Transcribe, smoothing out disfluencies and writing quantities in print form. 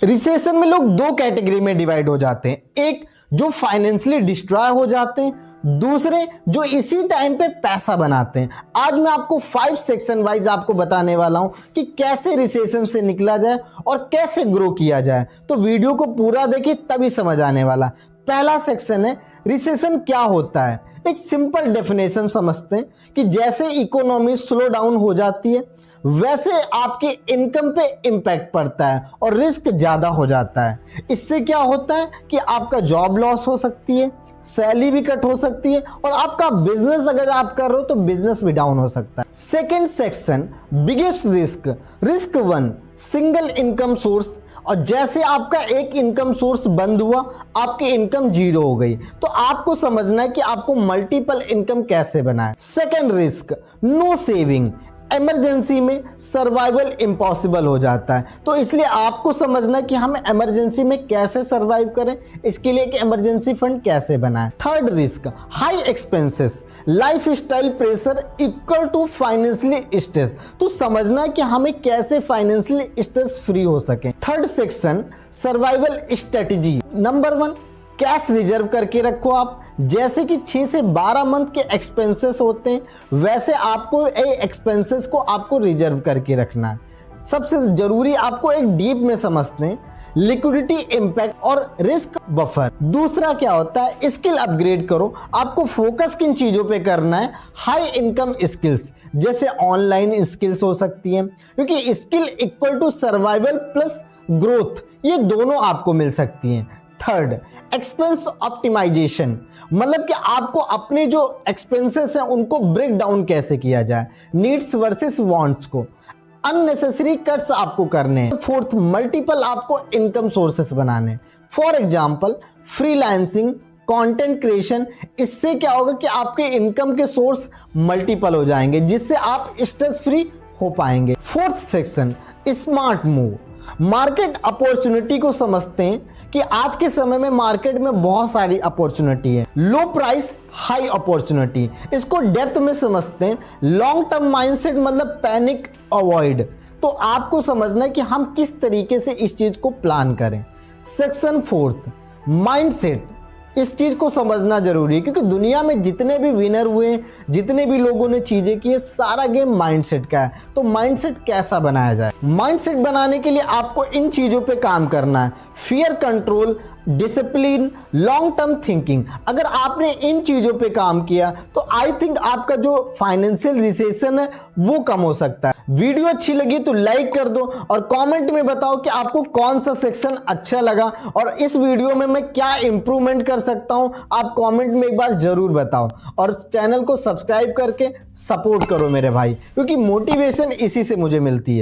Recession में लोग दो कैटेगरी में डिवाइड हो जाते हैं, एक जो फाइनेंशियली डिस्ट्रॉय हो जाते हैं, दूसरे जो इसी टाइम पे पैसा बनाते हैं। आज मैं आपको 5 सेक्शन वाइज आपको बताने वाला हूं कि कैसे रिसेशन से निकला जाए और कैसे ग्रो किया जाए। तो वीडियो को पूरा देखिए तभी समझ आने वाला। पहला सेक्शन है रिसेशन क्या होता है। एक सिंपल डेफिनेशन समझते हैं कि जैसे इकोनॉमी स्लो डाउन हो जाती है वैसे आपके इनकम पे इंपैक्ट पड़ता है और रिस्क ज्यादा हो जाता है। इससे क्या होता है कि आपका जॉब लॉस हो सकती है, सैलरी भी कट हो सकती है और आपका बिजनेस अगर आप कर रहे हो तो बिजनेस भी डाउन हो सकता है। Second section biggest risk 1 single income source. और जैसे आपका एक इनकम सोर्स बंद हुआ आपकी इनकम जीरो हो गई, तो आपको समझना है कि आपको मल्टीपल इनकम कैसे बनाए। Second risk no saving, emergency में सर्वाइवल इम्पॉसिबल हो जाता है, तो इसलिए आपको समझना है कि हम इमरजेंसी में कैसे सर्वाइव करें, इसके लिए एक इमरजेंसी फंड कैसे बनाएं। Third risk high expenses, lifestyle pressure equal to financially stress, तो समझना है कि हमें कैसे फाइनेंशियली स्ट्रेस फ्री हो सके। Third section survival strategy. Number 1 cash reserve करके रखो आप। जैसे कि 6 से 12 मंथ के एक्सपेंसेस होते हैं वैसे आपको एक्सपेंसेस को आपको रिजर्व करके रखना है। सबसे जरूरी आपको एक डीप में समझते हैं लिक्विडिटी इंपैक्ट और रिस्क बफर। दूसरा क्या होता है स्किल अपग्रेड करो। आपको फोकस किन चीजों पे करना है, हाई इनकम स्किल्स जैसे ऑनलाइन स्किल्स हो सकती हैं, क्योंकि skill equal to survival plus growth, ये दोनों आपको मिल सकती हैं। थर्ड एक्सपेंस ऑप्टिमाइजेशन, मतलब कि आपको अपने जो एक्सपेंसेस हैं उनको ब्रेक डाउन कैसे किया जाए, नीड्स वर्सेस वांट्स को, अननेसेसरी कट्स आपको करने हैं। फोर्थ मल्टीपल आपको इनकम सोर्सेस बनाने, for example freelancing, content creation. इससे क्या होगा कि आपके इनकम के सोर्स मल्टीपल हो जाएंगे जिससे आप स्ट्रेस फ्री हो पाएंगे। Fourth section smart move, market opportunity को समझते हैं कि आज के समय में मार्केट में बहुत सारी अपॉर्चुनिटी है, लो प्राइस हाई अपॉर्चुनिटी। इसको डेप्थ में समझते हैं, लॉन्ग टर्म माइंडसेट मतलब पैनिक अवॉइड। तो आपको समझना है कि हम किस तरीके से इस चीज को प्लान करें। सेक्शन 4 माइंडसेट, इस चीज को समझना जरूरी है क्योंकि दुनिया में जितने भी विनर हुए, जितने भी लोगों ने चीजें की है, सारा गेम माइंडसेट का है। तो माइंडसेट कैसा बनाया जाए, माइंडसेट बनाने के लिए आपको इन चीजों पे काम करना है, fear control, discipline, long term thinking. अगर आपने इन चीजों पे काम किया तो आई थिंक आपका जो फाइनेंशियल रिसेशन है वो कम हो सकता है। वीडियो अच्छी लगी तो लाइक कर दो और कमेंट में बताओ कि आपको कौन सा सेक्शन अच्छा लगा और इस वीडियो में मैं क्या इंप्रूवमेंट कर सकता हूं, आप कमेंट में एक बार जरूर बताओ। और चैनल को सब्सक्राइब करके सपोर्ट करो मेरे भाई, क्योंकि मोटिवेशन इसी से मुझे मिलती है।